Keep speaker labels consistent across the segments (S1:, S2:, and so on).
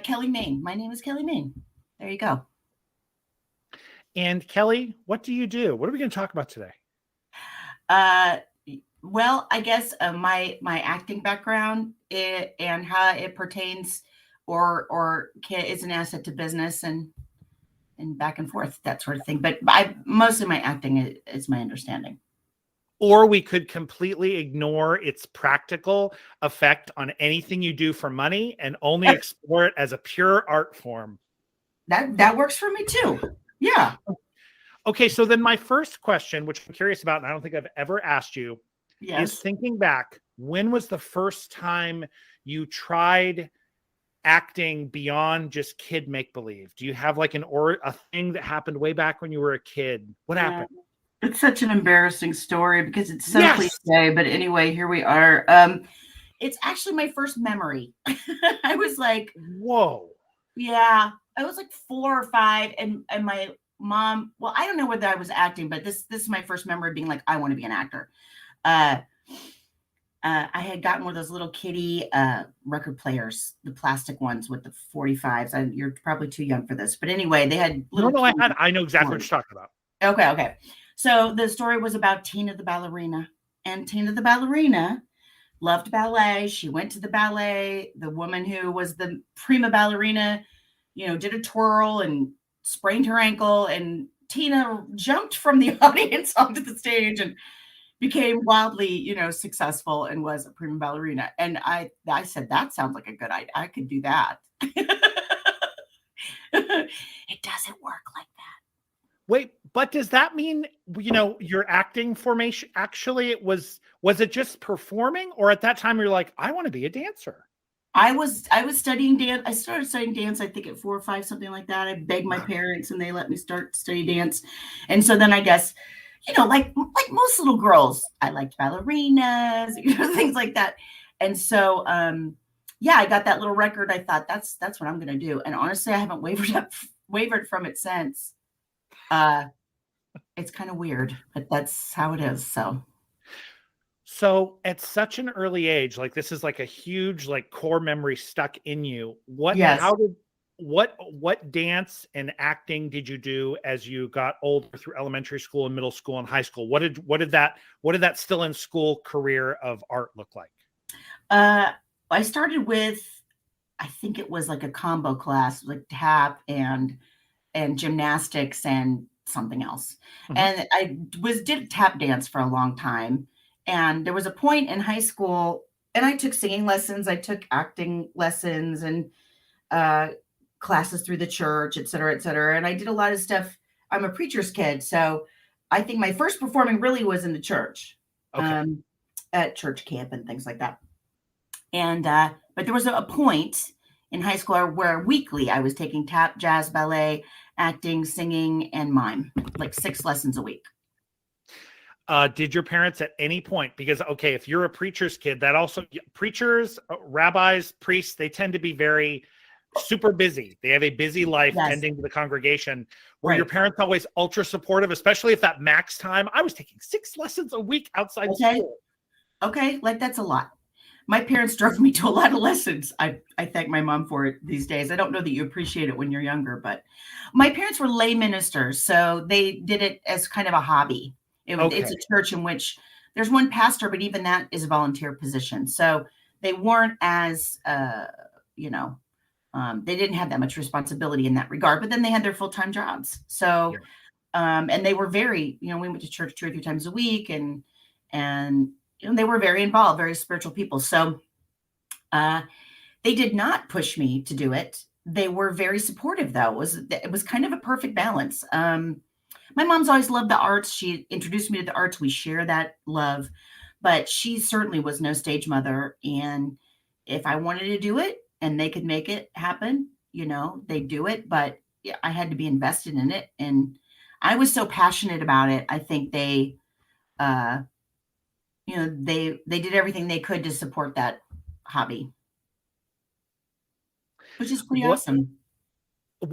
S1: Kelly Main. My name is Kelly Main. There you go.
S2: And Kelly, what do you do? What are we going to talk about today?
S1: Well, I guess my acting background and how it pertains or is an asset to business and back and forth, that sort of thing. But mostly my acting is my understanding.
S2: Or we could completely ignore its practical effect on anything you do for money and only explore it as a pure art form.
S1: That works for me too. Yeah.
S2: Okay, so then my first question, which I'm curious about, and I don't think I've ever asked you, is thinking back, when was the first time you tried acting beyond just kid make-believe? Do you have like a thing that happened way back when you were a kid? What happened?
S1: It's such an embarrassing story because it's so cliche, but anyway, here we are. It's actually my first memory. I was like,
S2: whoa.
S1: Yeah. I was like 4 or 5 and my mom, well, I don't know whether I was acting, but this is my first memory of being like, I want to be an actor. I had gotten one of those little kiddie record players, the plastic ones with the 45s. You're probably too young for this, but anyway, they had little.
S2: No, I know exactly what you're talking about.
S1: Okay. So the story was about Tina the ballerina, and Tina the ballerina loved ballet. She went to the ballet. The woman who was the prima ballerina, did a twirl and sprained her ankle, and Tina jumped from the audience onto the stage and became wildly, successful and was a prima ballerina. And I said, that sounds like a good idea. I could do that. It doesn't work like that.
S2: Wait, but does that mean, your acting formation, actually was it just performing, or at that time you're like, I want to be a dancer?
S1: I was studying dance. I started studying dance, I think at 4 or 5, something like that. I begged my parents and they let me start study dance. And so then I guess, like most little girls, I liked ballerinas, things like that. And so, I got that little record. I thought that's what I'm going to do. And honestly, I haven't wavered from it since. It's kind of weird, but that's how it is.
S2: So at such an early age, like this is like a huge, like core memory stuck in you. What dance and acting did you do as you got older through elementary school and middle school and high school? What did that still in school career of art look like?
S1: I started with, I think it was like a combo class, like tap and gymnastics and something else. Mm-hmm. And I did tap dance for a long time. And there was a point in high school, and I took singing lessons, I took acting lessons and classes through the church, et cetera, et cetera. And I did a lot of stuff. I'm a preacher's kid. So I think my first performing really was in the church, at church camp and things like that. And, but there was a point in high school where weekly I was taking tap, jazz, ballet, acting, singing, and mime, like 6 lessons a week.
S2: Did your parents at any point, because, if you're a preacher's kid, that also preachers, rabbis, priests, they tend to be very super busy. They have a busy life tending to the congregation. Were your parents always ultra supportive, especially if that max time? I was taking 6 lessons a week outside school.
S1: Okay. Like that's a lot. My parents drove me to a lot of lessons. I thank my mom for it these days. I don't know that you appreciate it when you're younger, but my parents were lay ministers. So they did it as kind of a hobby. It's a church in which there's one pastor, but even that is a volunteer position. So they weren't as, they didn't have that much responsibility in that regard, but then they had their full-time jobs. So, and they were very, we went to church 2 or 3 times a week and they were very involved, very spiritual people. So, they did not push me to do it. They were very supportive though. It was kind of a perfect balance. My mom's always loved the arts. She introduced me to the arts. We share that love, but she certainly was no stage mother. And if I wanted to do it and they could make it happen, they'd do it. But I had to be invested in it. And I was so passionate about it. I think they did everything they could to support that hobby, which is pretty awesome.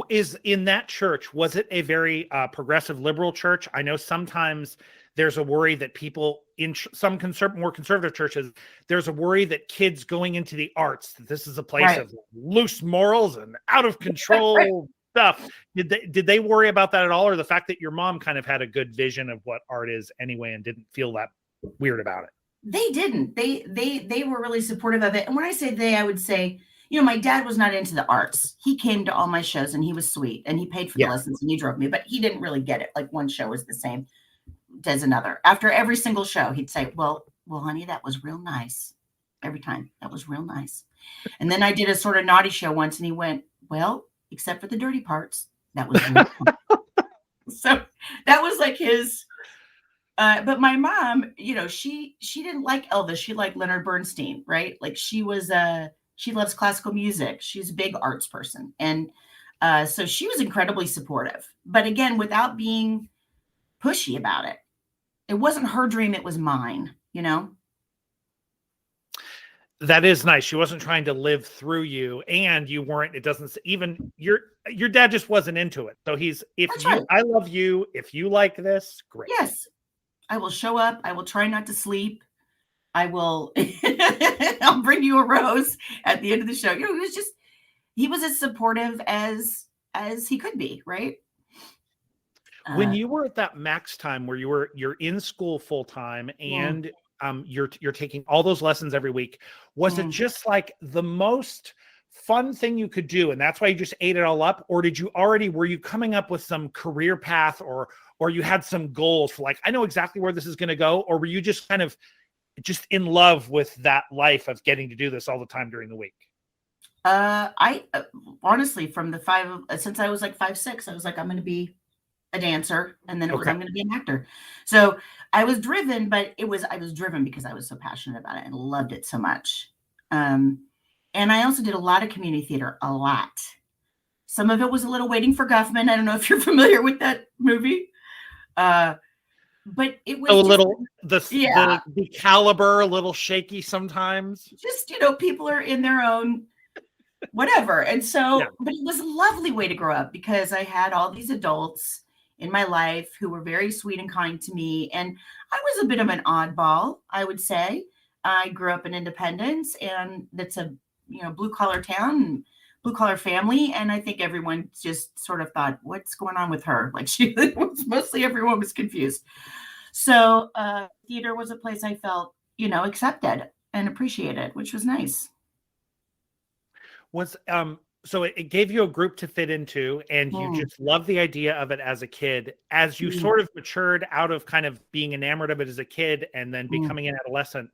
S2: Is in that church, was it a very progressive liberal church? I know sometimes there's a worry that people in some more conservative churches, there's a worry that kids going into the arts, that this is a place of loose morals and out of control stuff. Did they worry about that at all, or the fact that your mom kind of had a good vision of what art is anyway and didn't feel that weird about it?
S1: They didn't. They were really supportive of it. And when I say they, I would say, my dad was not into the arts. He came to all my shows and he was sweet and he paid for the lessons and he drove me, but he didn't really get it. Like one show was the same as another. After every single show, he'd say, well, honey, that was real nice. Every time. That was real nice. And then I did a sort of naughty show once and he went, well, except for the dirty parts. That was real fun. So that was like his, but my mom, she didn't like Elvis. She liked Leonard Bernstein, right? Like she loves classical music. She's a big arts person. And so she was incredibly supportive, but again, without being pushy about it. It wasn't her dream. It was mine,
S2: That is nice. She wasn't trying to live through you, and you weren't. It doesn't even your dad just wasn't into it. So I love you. If you like this, great.
S1: Yes, I will show up. I will try not to sleep. I will. I'll bring you a rose at the end of the show. He was as supportive as he could be, right?
S2: When you were at that max time where you're in school full time and you're taking all those lessons every week, was it just like the most fun thing you could do, and that's why you just ate it all up? Or were you coming up with some career path, or you had some goals for, like, I know exactly where this is going to go? Or were you just kind of just in love with that life of getting to do this all the time during the week?
S1: I honestly, since I was like 5'6", I was like, I'm going to be a dancer, and then I'm going to be an actor. So I was driven, but I was driven because I was so passionate about it and loved it so much. And I also did a lot of community theater, a lot. Some of it was a little Waiting for Guffman. I don't know if you're familiar with that movie. But it was
S2: the caliber, a little shaky sometimes.
S1: Just, people are in their own whatever. And so, but it was a lovely way to grow up because I had all these adults in my life who were very sweet and kind to me. And I was a bit of an oddball, I would say. I grew up in Independence, and that's a, blue collar town, blue collar family. And I think everyone just sort of thought, what's going on with her? Like mostly everyone was confused. So theater was a place I felt, accepted and appreciated, which was nice.
S2: So it gave you a group to fit into, and you just loved the idea of it as a kid. As you sort of matured out of kind of being enamored of it as a kid and then becoming an adolescent,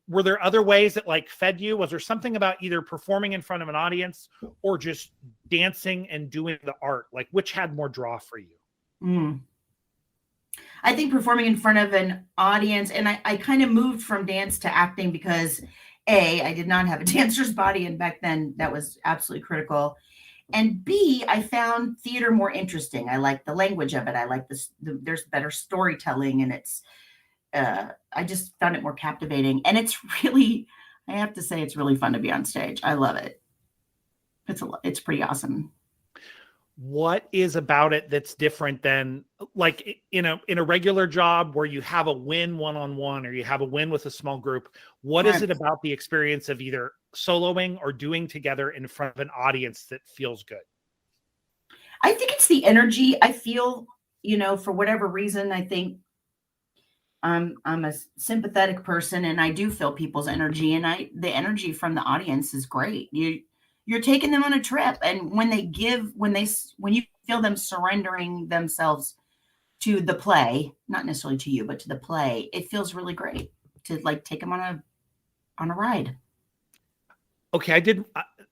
S2: were there other ways that like fed you? Was there something about either performing in front of an audience or just dancing and doing the art? Like, which had more draw for you?
S1: I think performing in front of an audience, and I kind of moved from dance to acting because I did not have a dancer's body, and back then that was absolutely critical. And B, I found theater more interesting. I like the language of it. I like there's better storytelling, and I just found it more captivating. And it's really, I have to say, it's really fun to be on stage. I love it. It's pretty awesome.
S2: What is about it that's different than like in a regular job where you have a win one-on-one or you have a win with a small group? What is it about the experience of either soloing or doing together in front of an audience that feels good?
S1: I think it's the energy. I feel, for whatever reason, I think I'm a sympathetic person, and I do feel people's energy, and the energy from the audience is great. You're taking them on a trip. And when you feel them surrendering themselves to the play, not necessarily to you, but to the play, it feels really great to like take them on a ride.
S2: Okay.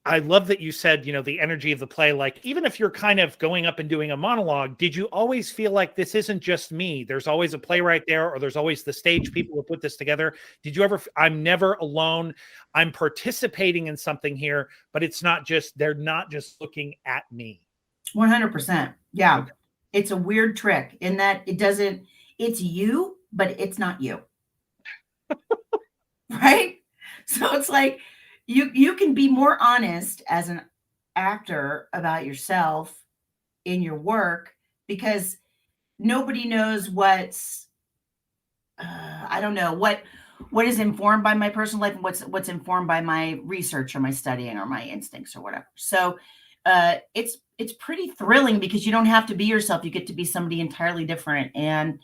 S2: I love that you said, the energy of the play, like, even if you're kind of going up and doing a monologue, did you always feel like this isn't just me? There's always a playwright there, or there's always the stage people who put this together. Did you ever, I'm never alone. I'm participating in something here, but they're not just looking at me.
S1: 100%. Yeah. Okay. It's a weird trick in that it's you, but it's not you. Right? So it's like, you can be more honest as an actor about yourself in your work, because nobody knows what's I don't know what is informed by my personal life and what's informed by my research or my studying or my instincts or whatever. So it's pretty thrilling because you don't have to be yourself. You get to be somebody entirely different. And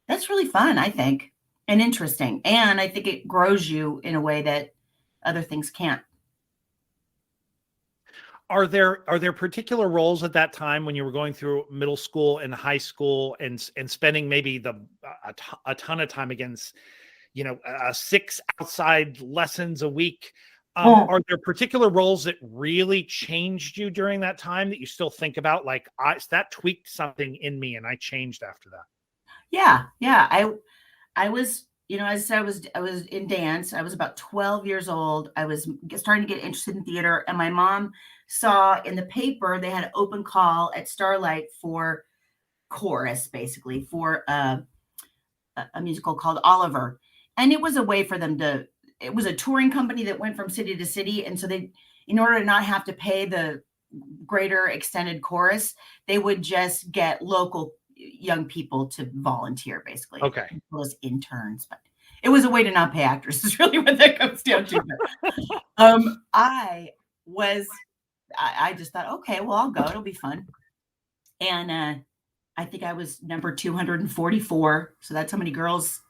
S1: that's really fun, I think, and interesting. And I think it grows you in a way that other things can't.
S2: Are there particular roles at that time when you were going through middle school and high school and spending maybe a ton of time against, 6 outside lessons a week? Are there particular roles that really changed you during that time that you still think about? Like, that tweaked something in me and I changed after that.
S1: Yeah. I was, as I said, I was in dance. I was about 12 years old. I was starting to get interested in theater, and my mom saw in the paper they had an open call at Starlight for chorus, basically for a musical called Oliver. And it was a way for them it was a touring company that went from city to city. And so in order to not have to pay the greater extended chorus, they would just get local young people to volunteer, basically.
S2: Okay.
S1: Those interns, but it was a way to not pay actors is really what that comes down to. I just thought, okay, well, I'll go. It'll be fun. And I think I was number 244. So that's how many girls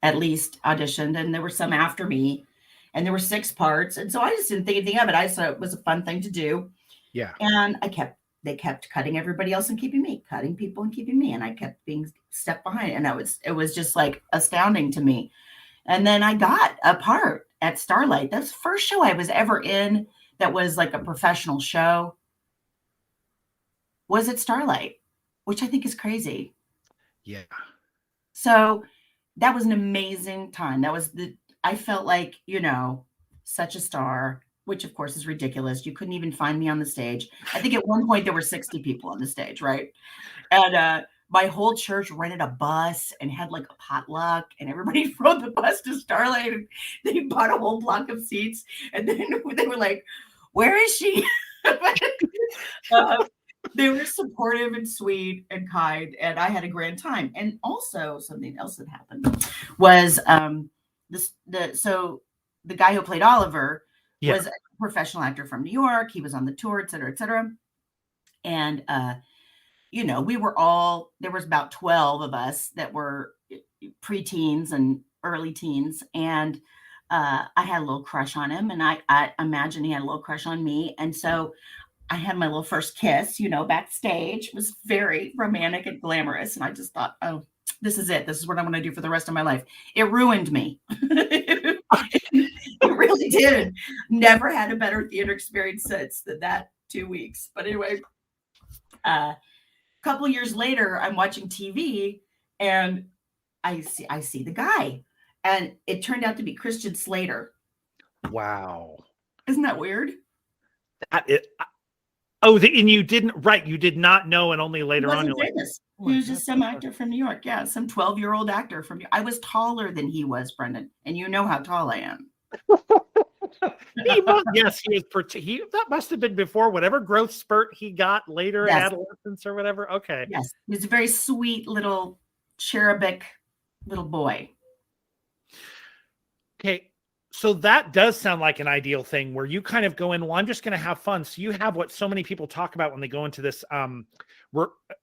S1: at least auditioned. And there were some after me. And there were 6 parts. And so I just didn't think anything of it. I thought it was a fun thing to do.
S2: Yeah.
S1: And they kept cutting everybody else and keeping me, cutting people and keeping me. And I kept being stepped behind. And it was just like astounding to me. And then I got a part at Starlight. That's the first show I was ever in that was like a professional show. Was at Starlight, which I think is crazy.
S2: Yeah.
S1: So that was an amazing time. I felt like, such a star, which of course is ridiculous. You couldn't even find me on the stage. I think at one point there were 60 people on the stage, right? And my whole church rented a bus and had like a potluck, and everybody rode the bus to Starlight, and they bought a whole block of seats. And then they were like, "Where is she?" They were supportive and sweet and kind, and I had a grand time. And also something else that happened was the guy who played Oliver was a professional actor from New York. He was on the tour, et cetera, et cetera. And we were there was about 12 of us that were preteens and early teens, and I had a little crush on him, and I imagine he had a little crush on me. And so I had my little first kiss, backstage. It was very romantic and glamorous. And I just thought, oh, this is it. This is what I'm going to do for the rest of my life. It ruined me. It really did. Never had a better theater experience since that 2 weeks. But anyway, a couple of years later, I'm watching TV and I see the guy. And it turned out to be Christian Slater.
S2: Wow.
S1: Isn't that weird?
S2: And you did not know, and only later on.
S1: He was just some actor from New York. Yeah, some 12-year-old actor from New York. I was taller than he was, Brendan, and you know how tall I am.
S2: Yes, he was. That must have been before whatever growth spurt he got later in adolescence or whatever. Okay.
S1: Yes, he was a very sweet little cherubic little boy.
S2: Okay. So that does sound like an ideal thing where you kind of go in, well, I'm just going to have fun. So you have what so many people talk about when they go into this,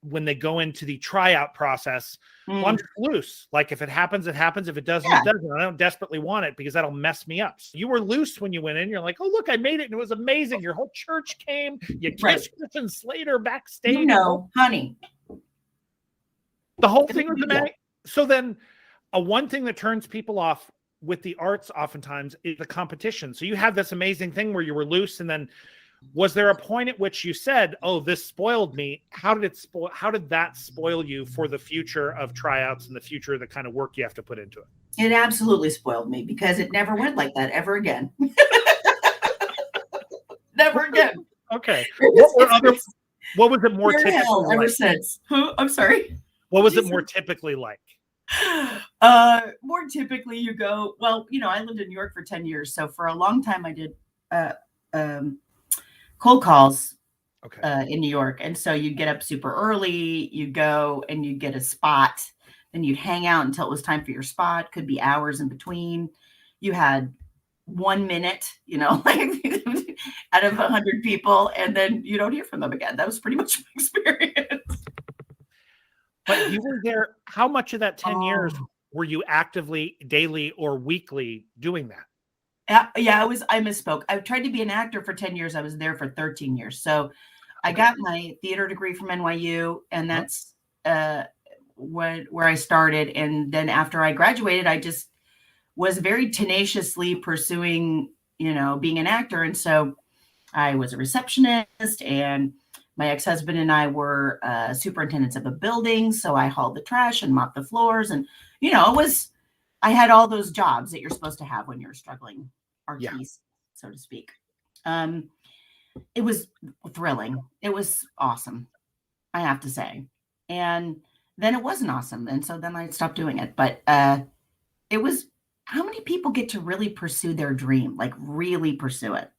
S2: when they go into the tryout process. Well, I'm just loose. Like if it happens, it happens. If it doesn't, it doesn't. I don't desperately want it because that'll mess me up. So you were loose when you went in. You're like, oh, look, I made it. And it was amazing. Your whole church came. You kissed Christian Slater backstage.
S1: Honey.
S2: The whole thing was amazing. So then one thing that turns people off with the arts oftentimes is the competition. So you have this amazing thing where you were loose, and then was there a point at which you said, oh, this spoiled me? How did that spoil you for the future of tryouts and the future of the kind of work you have to put into it?
S1: It absolutely spoiled me because it never went like that ever again. Never again.
S2: Okay. What was it more typically like?
S1: Ever since. I'm sorry.
S2: What was it more typically like?
S1: More typically you go, well, I lived in New York for 10 years. So for a long time I did cold calls
S2: Okay.
S1: in New York. And so you'd get up super early, you'd go and you'd get a spot, then you'd hang out until it was time for your spot. Could be hours in between. You had 1 minute, like out of 100 people, and then you don't hear from them again. That was pretty much my experience.
S2: But you were there. How much of that 10 years
S1: Oh.
S2: were you actively, daily, or weekly doing that?
S1: Yeah, I misspoke. I tried to be an actor for 10 years. I was there for 13 years. So I
S2: Okay.
S1: got my theater degree from NYU, and
S2: Uh-huh.
S1: that's where I started. And then after I graduated, I just was very tenaciously pursuing, being an actor. And so I was a receptionist, and my ex-husband and I were superintendents of a building. So I hauled the trash and mopped the floors. And, I had all those jobs that you're supposed to have when you're struggling
S2: Yeah.
S1: artiste, so to speak. It was thrilling. It was awesome, I have to say. And then it wasn't awesome. And so then I stopped doing it. But it was, how many people get to really pursue their dream, like really pursue it?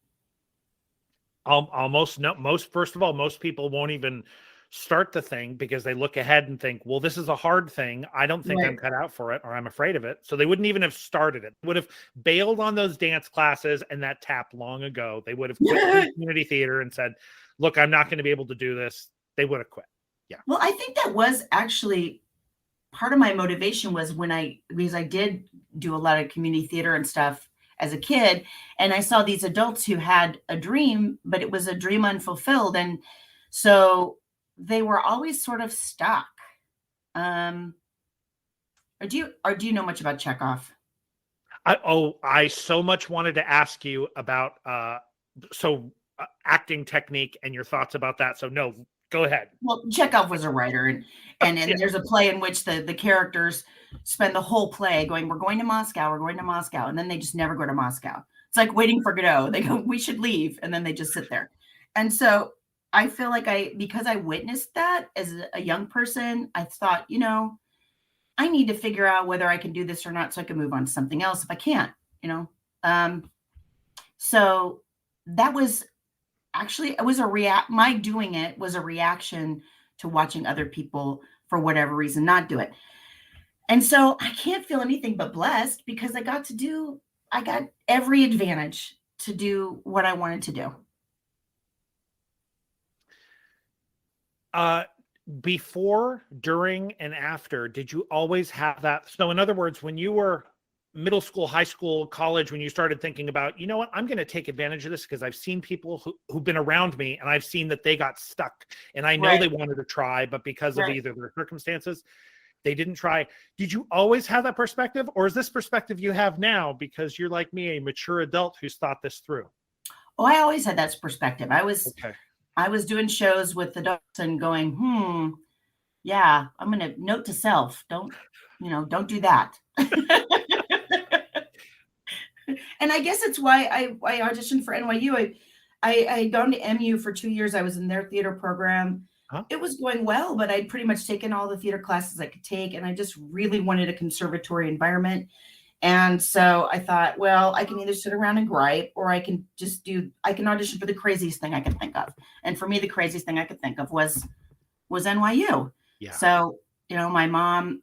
S2: Almost no, first of all, most people won't even start the thing because they look ahead and think, well, this is a hard thing. I don't think I'm
S1: Right.
S2: cut out for it, or I'm afraid of it. So they wouldn't even have started it. Would have bailed on those dance classes and that tap long ago. They would have quit from the community theater and said, look, I'm not going to be able to do this. They would have quit. Yeah.
S1: Well, I think that was actually part of my motivation was because I did do a lot of community theater and stuff as a kid, and I saw these adults who had a dream, but it was a dream unfulfilled. And so they were always sort of stuck. Um, or do you know much about Chekhov?
S2: I so much wanted to ask you about acting technique and your thoughts about that. So no, go ahead.
S1: Well, Chekhov was a writer, and
S2: Yeah.
S1: there's a play in which the characters spend the whole play going, "We're going to Moscow, we're going to Moscow," and then they just never go to Moscow. It's like waiting for Godot. They go, "We should leave," and then they just sit there. And so I feel like because I witnessed that as a young person, I thought, I need to figure out whether I can do this or not, so I can move on to something else if I can't. You know, um, so that was actually it was a react my doing it was a reaction to watching other people for whatever reason not do it. And so I can't feel anything but blessed because I got every advantage to do what I wanted to do.
S2: Before, during, and after, did you always have that? So in other words, when you were middle school, high school, college, when you started thinking about, you know what, I'm going to take advantage of this because I've seen people who've been around me and I've seen that they got stuck and I know
S1: Right.
S2: they wanted to try, but because of
S1: Right.
S2: either their circumstances, they didn't try. Did you always have that perspective, or is this perspective you have now because you're like me, a mature adult who's thought this through?
S1: Oh, I always had that perspective.
S2: Okay.
S1: I was doing shows with adults and going, yeah, I'm going to note to self, don't do that. And I guess it's why I auditioned for NYU. I had gone to MU for 2 years. I was in their theater program.
S2: Huh?
S1: It was going well, but I'd pretty much taken all the theater classes I could take, and I just really wanted a conservatory environment. And so I thought, well, I can either sit around and gripe, or I can audition for the craziest thing I could think of. And for me, the craziest thing I could think of was NYU.
S2: Yeah.
S1: So, my mom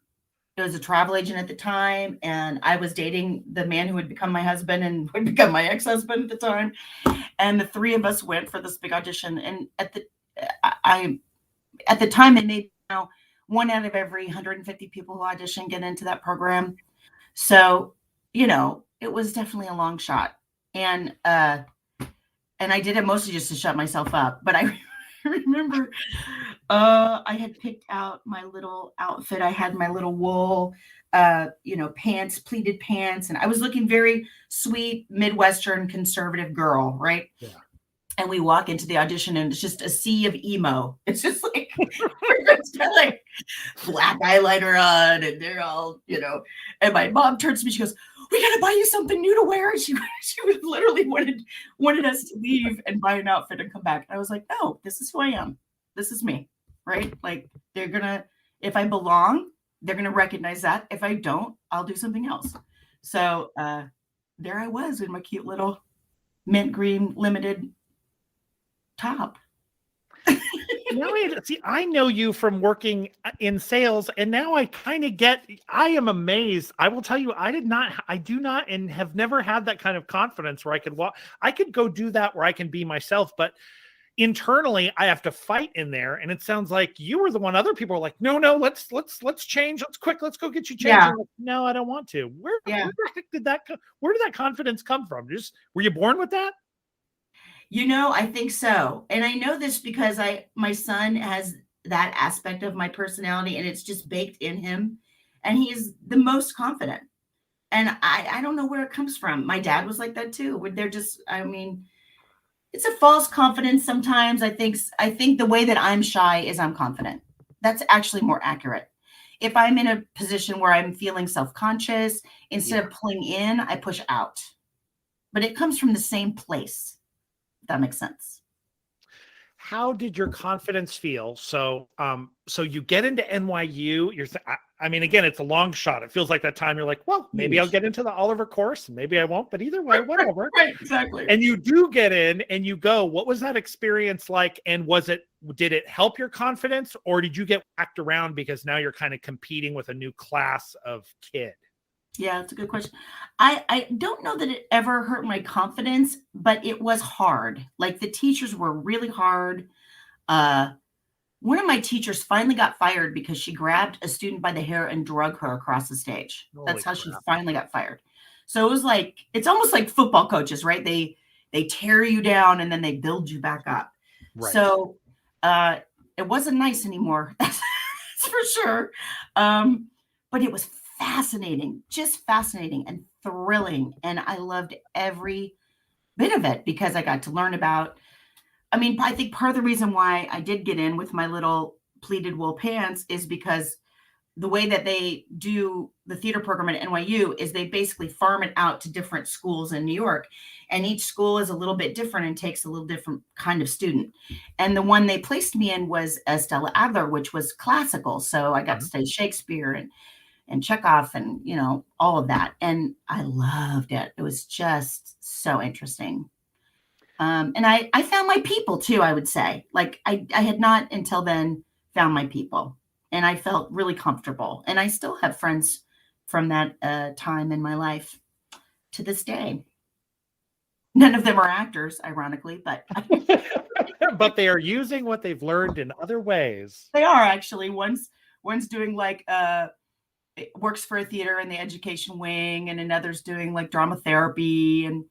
S1: was a travel agent at the time, and I was dating the man who would become my husband and would become my ex-husband at the time. And the three of us went for this big audition. And at the time, it made one out of every 150 people who audition get into that program. So, it was definitely a long shot. And I did it mostly just to shut myself up. But I remember I had picked out my little outfit. I had my little wool, pants, pleated pants. And I was looking very sweet, Midwestern conservative girl, right?
S2: Yeah.
S1: And we walk into the audition and it's just a sea of emo. It's just like, everyone's got like black eyeliner on and they're all, and my mom turns to me, she goes, "We got to buy you something new to wear." And she was literally wanted us to leave and buy an outfit and come back. And I was like, no, this is who I am. This is me, right? Like if I belong, they're going to recognize that. If I don't, I'll do something else. So there I was in my cute little mint green limited top.
S2: Now I know you from working in sales, and now I kind of I am amazed. I will tell you, I do not, and have never had that kind of confidence where I could go do that where I can be myself, but internally I have to fight in there. And it sounds like you were the one other people are like, no, let's change. Let's go get you changed.
S1: Yeah.
S2: Like, no, I don't want to. Where
S1: Yeah.
S2: the heck where did that confidence come from? Were you born with that?
S1: I think so. And I know this because my son has that aspect of my personality, and it's just baked in him. And he is the most confident. And I don't know where it comes from. My dad was like that too. Where they're just, I mean, it's a false confidence sometimes. I think the way that I'm shy is I'm confident. That's actually more accurate. If I'm in a position where I'm feeling self-conscious, instead of pulling in, I push out. But it comes from the same place. That makes sense.
S2: How did your confidence feel? So you get into NYU. I mean, again, it's a long shot. It feels like that time you're like, well, maybe I'll get into the Oliver course, maybe I won't, but either way, whatever.
S1: Right, exactly.
S2: And you do get in and you go. What was that experience like? And did it help your confidence, or did you get whacked around because now you're kind of competing with a new class of kid?
S1: Yeah, that's a good question. I don't know that it ever hurt my confidence, but it was hard. Like the teachers were really hard. One of my teachers finally got fired because she grabbed a student by the hair and drug her across the stage. That's how she finally got fired. So it was like, it's almost like football coaches, right? They tear you down and then they build you back up. Right. So it wasn't nice anymore. That's for sure. But it was fascinating, just fascinating and thrilling. And I loved every bit of it because I got to learn about, I mean, I think part of the reason why I did get in with my little pleated wool pants is because the way that they do the theater program at NYU is they basically farm it out to different schools in New York. And each school is a little bit different and takes a little different kind of student. And the one they placed me in was Stella Adler, which was classical. So I got to study Shakespeare and Chekhov and, all of that. And I loved it. It was just so interesting. And I found my people too, I would say. Like I had not until then found my people, and I felt really comfortable. And I still have friends from that time in my life to this day. None of them are actors, ironically, but
S2: but they are using what they've learned in other ways.
S1: They are actually. One's doing like works for a theater in the education wing, and another's doing like drama therapy. And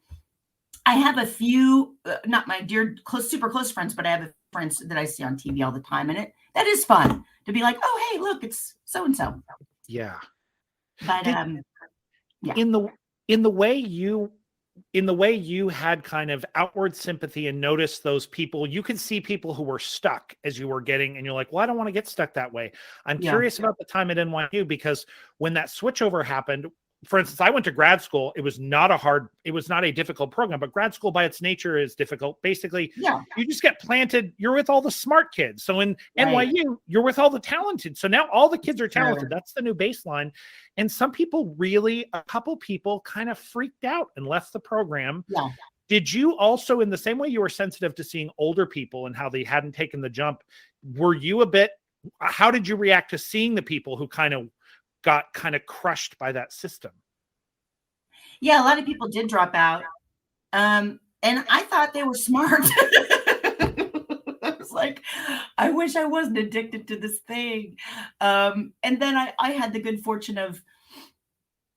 S1: I have a few, not my dear super close friends, but I have friends that I see on TV all the time. And that is fun to be like, oh, hey, look, it's so-and-so.
S2: Yeah.
S1: But yeah.
S2: In the way you had kind of outward sympathy and noticed those people, you could see people who were stuck as you were getting, and you're like, well, I don't want to get stuck that way. I'm curious about the time at NYU, because when that switchover happened, for instance, I went to grad school. It was not a difficult program, but grad school by its nature is difficult. Basically, you just get planted. You're with all the smart kids. So in NYU, you're with all the talented. So now all the kids are talented. That's the new baseline. And a couple people kind of freaked out and left the program.
S1: Yeah.
S2: Did you also, in the same way you were sensitive to seeing older people and how they hadn't taken the jump, how did you react to seeing the people who got crushed by that system?
S1: Yeah, a lot of people did drop out. And I thought they were smart. I was like, I wish I wasn't addicted to this thing. And then I had the good fortune of,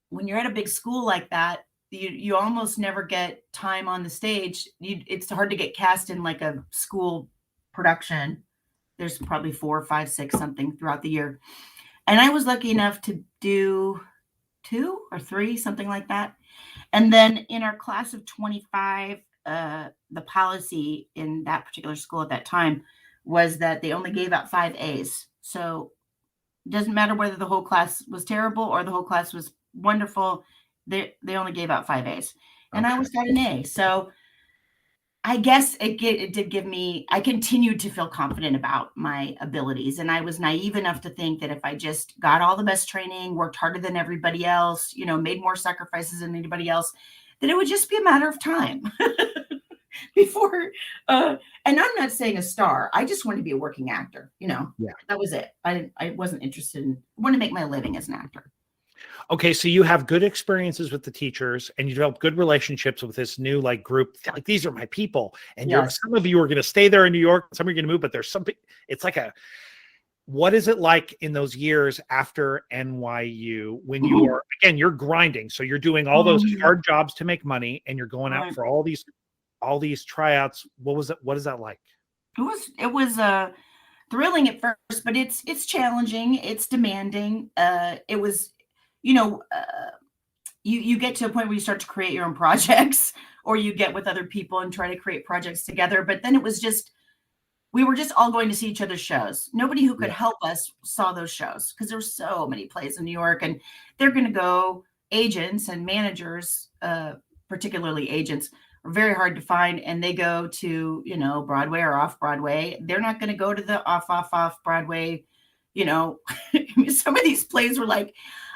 S1: when you're at a big school like that, you almost never get time on the stage. It's hard to get cast in like a school production. There's probably 4, 5, 6 something throughout the year. And I was lucky enough to do 2 or 3, something like that. And then in our class of 25, the policy in that particular school at that time was that they only gave out 5 A's. So it doesn't matter whether the whole class was terrible or the whole class was wonderful. They only gave out 5 A's. And I always got an A. So I guess it did give me, I continued to feel confident about my abilities. And I was naive enough to think that if I just got all the best training, worked harder than everybody else, made more sacrifices than anybody else, that it would just be a matter of time. before, and I'm not saying a star. I just wanted to be a working actor.
S2: Yeah.
S1: That was it. I wasn't interested in, I want to make my living as an actor.
S2: Okay, so you have good experiences with the teachers, and you develop good relationships with this new like group. Like, these are my people, and
S1: Yes.
S2: some of you are going to stay there in New York, some are going to move, but there's something. It's like what is it like in those years after NYU when you are, again, you're grinding, so you're doing all those hard jobs to make money, and you're going out for all these tryouts. What is that like?
S1: It was thrilling at first, but it's challenging. It's demanding. It was, you get to a point where you start to create your own projects, or you get with other people and try to create projects together. But then it was just, we were just all going to see each other's shows. Nobody who could help us saw those shows, because there were so many plays in New York, and they're going to go, agents and managers, particularly agents, are very hard to find. And they go to, Broadway or off Broadway. They're not going to go to the off Broadway. Some of these plays were like,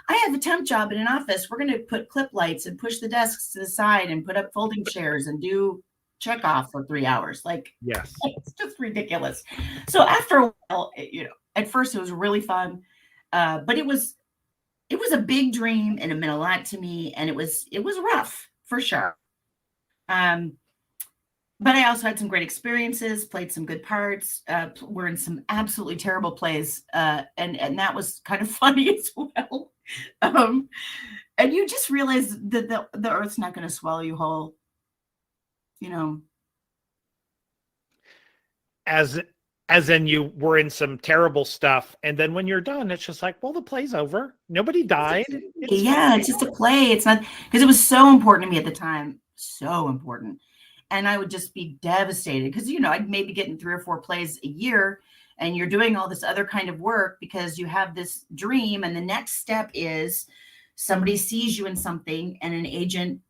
S1: I have a temp job in an office. We're going to put clip lights and push the desks to the side and put up folding chairs and do Chekhov for 3 hours. Like,
S2: yes,
S1: it's just ridiculous. So after a while, at first it was really fun, but it was a big dream, and it meant a lot to me, and it was rough for sure. But I also had some great experiences, played some good parts, were in some absolutely terrible plays, and that was kind of funny as well. And you just realize that the earth's not going to swallow you whole,
S2: As in, you were in some terrible stuff, and then when you're done, it's just like, well, the play's over. Nobody died.
S1: It's just a play. It's not, because it was so important to me at the time, so important. And I would just be devastated because, I'd maybe getting 3 or 4 plays a year, and you're doing all this other kind of work because you have this dream. And the next step is somebody sees you in something, and an agent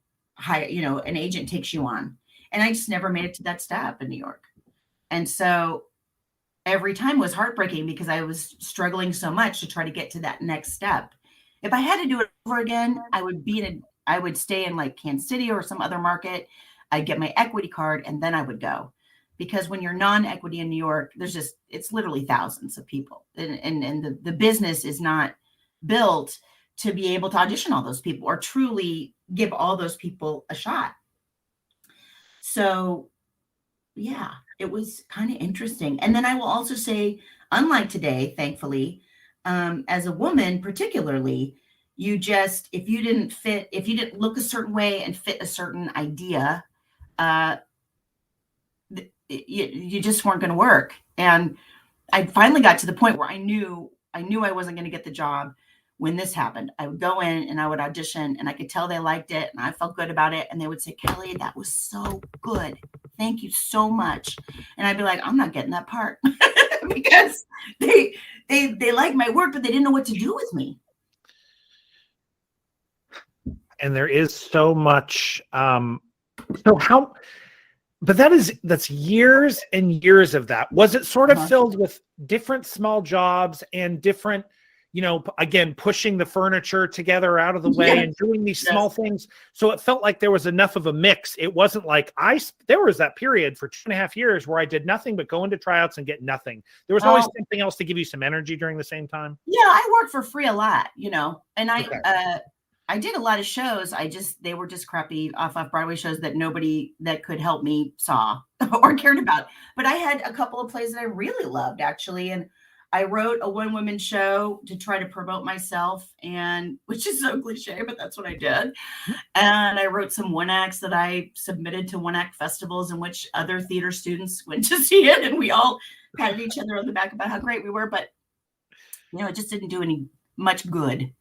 S1: takes you on. And I just never made it to that step in New York. And so every time was heartbreaking because I was struggling so much to try to get to that next step. If I had to do it over again, I would stay in like Kansas City or some other market. I'd get my equity card, and then I would go. Because when you're non-equity in New York, it's literally thousands of people. And the business is not built to be able to audition all those people or truly give all those people a shot. So yeah, it was kind of interesting. And then I will also say, unlike today, thankfully, as a woman particularly, if you didn't look a certain way and fit a certain idea, you just weren't going to work. And I finally got to the point where I knew I wasn't going to get the job when this happened. I would go in and I would audition, and I could tell they liked it, and I felt good about it. And they would say, Kelly, that was so good. Thank you so much. And I'd be like, I'm not getting that part because they liked my work, but they didn't know what to do with me.
S2: And there is so much, but that's years and years of that. Was it sort of filled with different small jobs and different, again, pushing the furniture together out of the way and doing these small things? So it felt like there was enough of a mix. It wasn't like there was that period for 2.5 years where I did nothing but go into tryouts and get nothing. There was always something else to give you some energy during the same time. Yeah,
S1: I worked for free a lot, and I did a lot of shows. They were just crappy off Broadway shows that nobody that could help me saw or cared about. But I had a couple of plays that I really loved, actually. And I wrote a one-woman show to try to promote myself, and which is so cliche, but that's what I did. And I wrote some one-acts that I submitted to one-act festivals in which other theater students went to see it. And we all patted each other on the back about how great we were. But, it just didn't do any much good.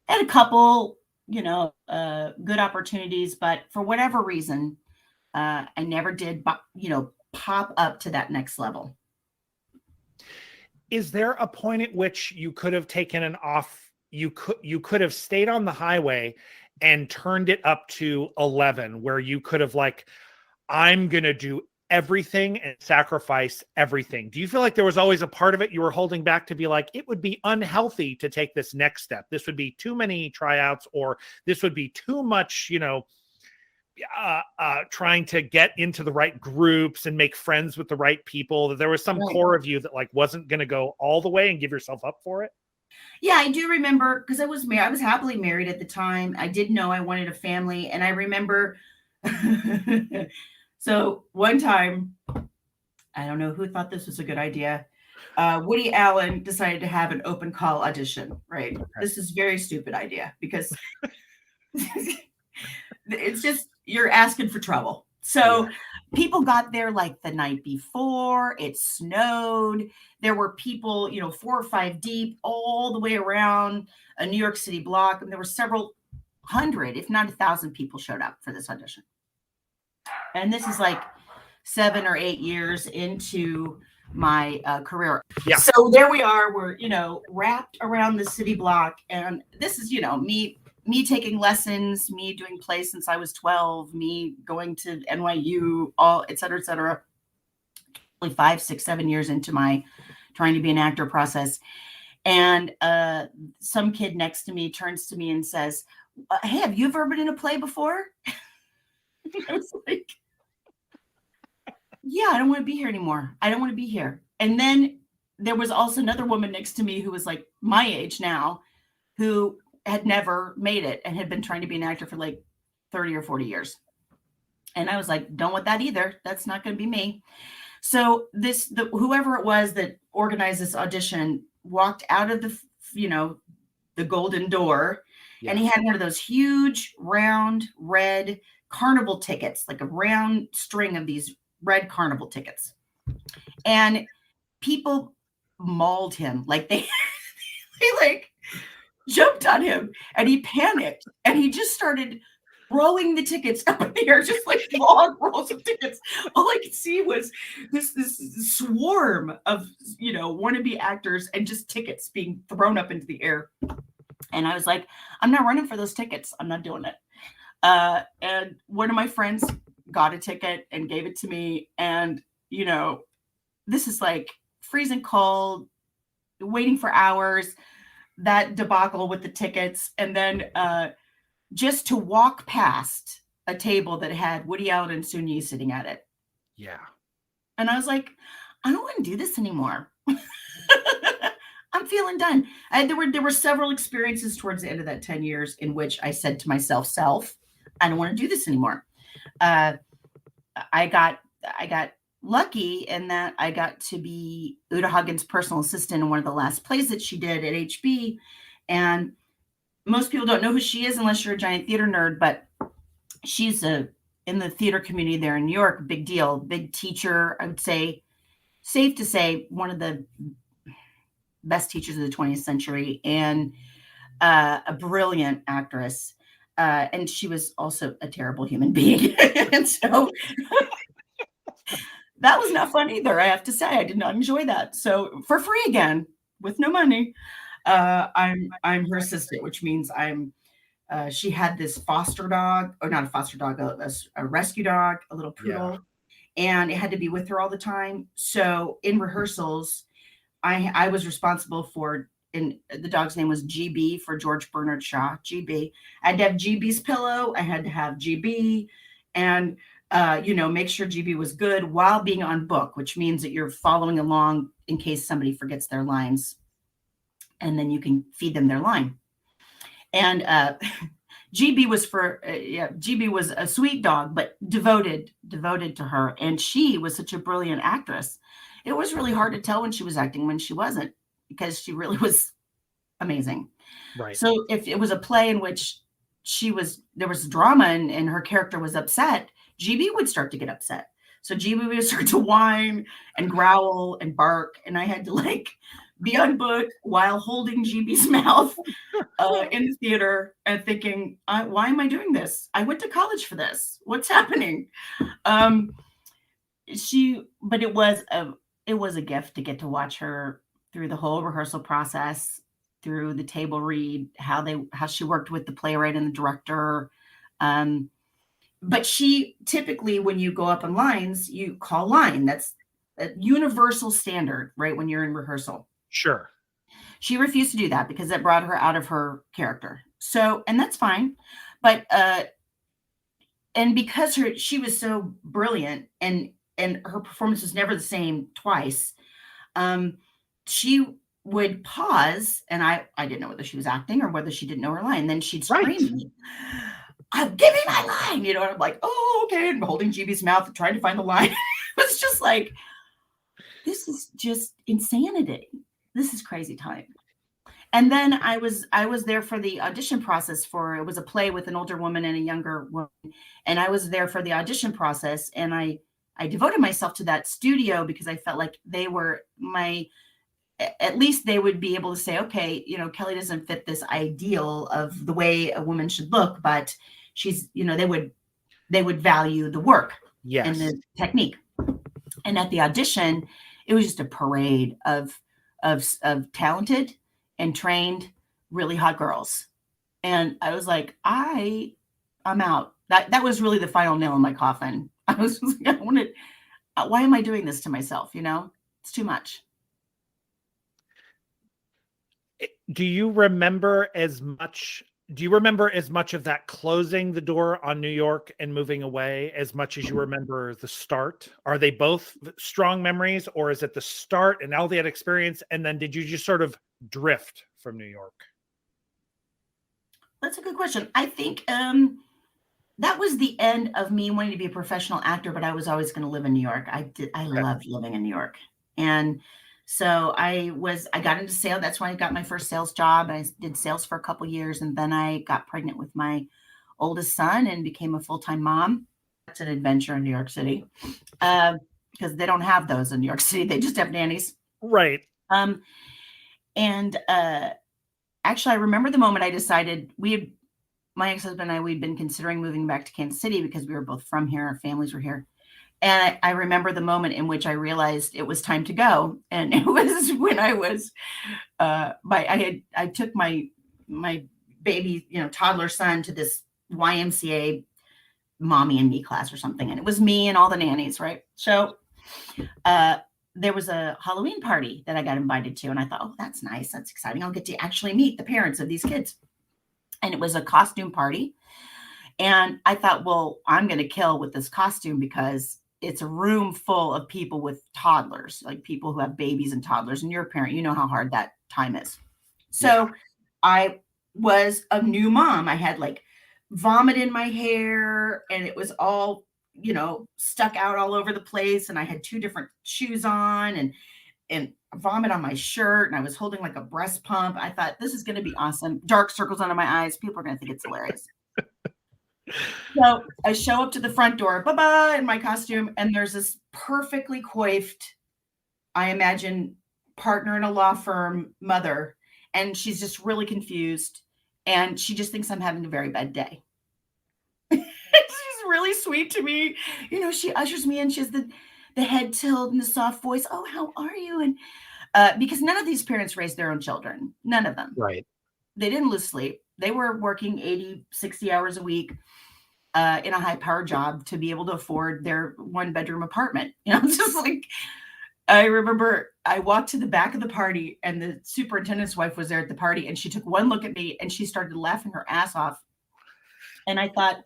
S1: Had a couple, good opportunities, but for whatever reason, I never did, pop up to that next level.
S2: Is there a point at which you could have taken an off? You could have stayed on the highway and turned it up to 11, where you could have I'm going to do everything and sacrifice everything. Do you feel like there was always a part of it you were holding back to be like, it would be unhealthy to take this next step? This would be too many tryouts, or this would be too much, trying to get into the right groups and make friends with the right people, that there was some core of you that like wasn't going to go all the way and give yourself up for it?
S1: Yeah, I do remember, because I was married. I was happily married at the time. I did know I wanted a family, and I remember. So one time, I don't know who thought this was a good idea. Woody Allen decided to have an open call audition. Right, this is a very stupid idea because it's just you're asking for trouble. So people got there like the night before. It snowed. There were people, 4 or 5 deep all the way around a New York City block. And there were several hundred, if not 1,000 people showed up for this audition. And this is like 7 or 8 years into my career.
S2: Yeah.
S1: So there we are. We're, wrapped around the city block. And this is, me taking lessons, me doing plays since I was 12, me going to NYU, all et cetera, et cetera. 5, 6, 7 years into my trying to be an actor process. And some kid next to me turns to me and says, hey, have you ever been in a play before? I was like, yeah, I don't want to be here anymore. I don't want to be here. And then there was also another woman next to me who was like my age now, who had never made it and had been trying to be an actor for like 30 or 40 years. And I was like, don't want that either. That's not going to be me. So whoever it was that organized this audition walked out of the golden door, and he had one of those huge round red carnival tickets, like a round string of these red carnival tickets. And people mauled him. Like they like jumped on him, and he panicked, and he just started throwing the tickets up in the air, just like long rolls of tickets. All I could see was this swarm of wannabe actors and just tickets being thrown up into the air. And I was like, I'm not running for those tickets. I'm not doing it. And one of my friends got a ticket and gave it to me. And this is like freezing cold, waiting for hours, that debacle with the tickets. And then just to walk past a table that had Woody Allen and Sun Yi sitting at it.
S2: Yeah.
S1: And I was like, I don't want to do this anymore. I'm feeling done. There were several experiences towards the end of that 10 years in which I said to myself, I don't want to do this anymore. I got lucky in that I got to be Uta Hagen's personal assistant in one of the last plays that she did at HB. And most people don't know who she is unless you're a giant theater nerd, but she's in the theater community there in New York, big deal, big teacher. I would say, safe to say, one of the best teachers of the 20th century, and a brilliant actress. And she was also a terrible human being. And so that was not fun either, I have to say. I did not enjoy that. So for free again, with no money, I'm her assistant, which means she had this foster dog, or not a foster dog, a rescue dog, a little poodle, and it had to be with her all the time. So in rehearsals, I was responsible for, and the dog's name was GB for George Bernard Shaw, GB. I had to have GB's pillow. I had to have GB, and make sure GB was good while being on book, which means that you're following along in case somebody forgets their lines, and then you can feed them their line. And GB was a sweet dog, but devoted to her. And she was such a brilliant actress. It was really hard to tell when she was acting, when she wasn't, because she really was amazing.
S2: Right.
S1: So if it was a play in which there was drama and her character was upset, GB would start to get upset. So GB would start to whine and growl and bark. And I had to be on book while holding GB's mouth in the theater and thinking, why am I doing this? I went to college for this. What's happening? But it was a gift to get to watch her through the whole rehearsal process, through the table read, how she worked with the playwright and the director. But she typically, when you go up on lines, you call line. That's a universal standard, right? When you're in rehearsal.
S2: Sure.
S1: She refused to do that because that brought her out of her character. So, and that's fine. But and because she was so brilliant, and her performance was never the same twice. She would pause, and I didn't know whether she was acting or whether she didn't know her line. Then she'd scream
S2: Right.
S1: at me, give me my line, and I'm like, oh, okay, and holding GB's mouth and trying to find the line. It was just like, this is just insanity. This is crazy time. And then I was there for the audition process for, it was a play with an older woman and a younger woman, and I was there for the audition process, and I devoted myself to that studio because I felt like they were at least they would be able to say, okay, Kelly doesn't fit this ideal of the way a woman should look, but she's, they would value the work and the technique. And at the audition, it was just a parade of talented and trained, really hot girls. And I was like, I'm out. That was really the final nail in my coffin. I was like, why am I doing this to myself? It's too much.
S2: Do you remember as much of that closing the door on New York and moving away as much as you remember the start? Are they both strong memories, or is it the start and all that experience, and then did you just sort of drift from New York?
S1: That's a good question. I think that was the end of me wanting to be a professional actor, but I was always going to live in New York. I loved living in New York. And so I got into sales. That's when I got my first sales job. I did sales for a couple of years, and then I got pregnant with my oldest son and became a full-time mom. That's an adventure in New York City, because they don't have those in New York City. They just have nannies.
S2: Right.
S1: And actually, I remember the moment I decided my ex-husband and I, we'd been considering moving back to Kansas City because we were both from here. Our families were here. And I remember the moment in which I realized it was time to go. And it was when I was, I took my baby, toddler son to this YMCA mommy and me class or something. And it was me and all the nannies, right? So there was a Halloween party that I got invited to. And I thought, oh, that's nice. That's exciting. I'll get to actually meet the parents of these kids. And it was a costume party. And I thought, well, I'm going to kill with this costume because it's a room full of people with toddlers, like people who have babies and toddlers. And you're a parent, you know how hard that time is. So I was a new mom. I had like vomit in my hair, and it was all, stuck out all over the place. And I had 2 different shoes on and vomit on my shirt. And I was holding like a breast pump. I thought, this is going to be awesome. Dark circles under my eyes. People are going to think it's hilarious. So I show up to the front door, bye-bye, in my costume. And there's this perfectly coiffed, I imagine, partner in a law firm mother. And she's just really confused. And she just thinks I'm having a very bad day. She's really sweet to me. She ushers me in. She has the head tilt and the soft voice. Oh, how are you? And because none of these parents raised their own children. None of them.
S2: Right.
S1: They didn't lose sleep. They were working 80, 60 hours a week in a high power job to be able to afford their 1-bedroom apartment. Just like, I remember I walked to the back of the party, and the superintendent's wife was there at the party, and she took one look at me and she started laughing her ass off. And I thought,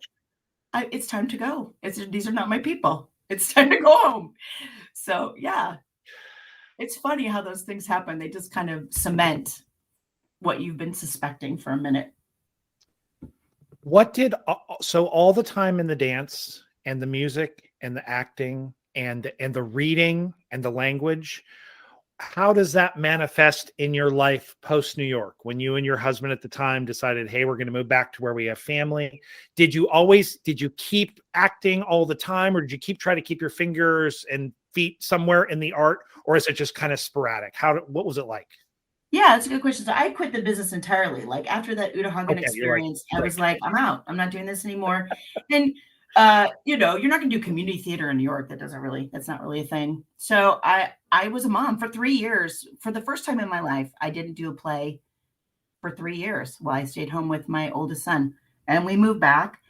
S1: it's time to go. These are not my people. It's time to go home. So yeah, it's funny how those things happen. They just kind of cement what you've been suspecting for a minute.
S2: So all the time in the dance and the music and the acting and the reading and the language, how does that manifest in your life post New York, when you and your husband at the time decided, hey, we're going to move back to where we have family? Did you keep acting all the time, or did you try to keep your fingers and feet somewhere in the art, or is it just kind of sporadic? What was it like?
S1: Yeah, that's a good question. So I quit the business entirely. Like after that Uta Hagen experience, I was like, I'm out. I'm not doing this anymore. And you're not going to do community theater in New York. That's not really a thing. So I was a mom for 3 years. For the first time in my life, I didn't do a play for 3 years while I stayed home with my oldest son. And we moved back,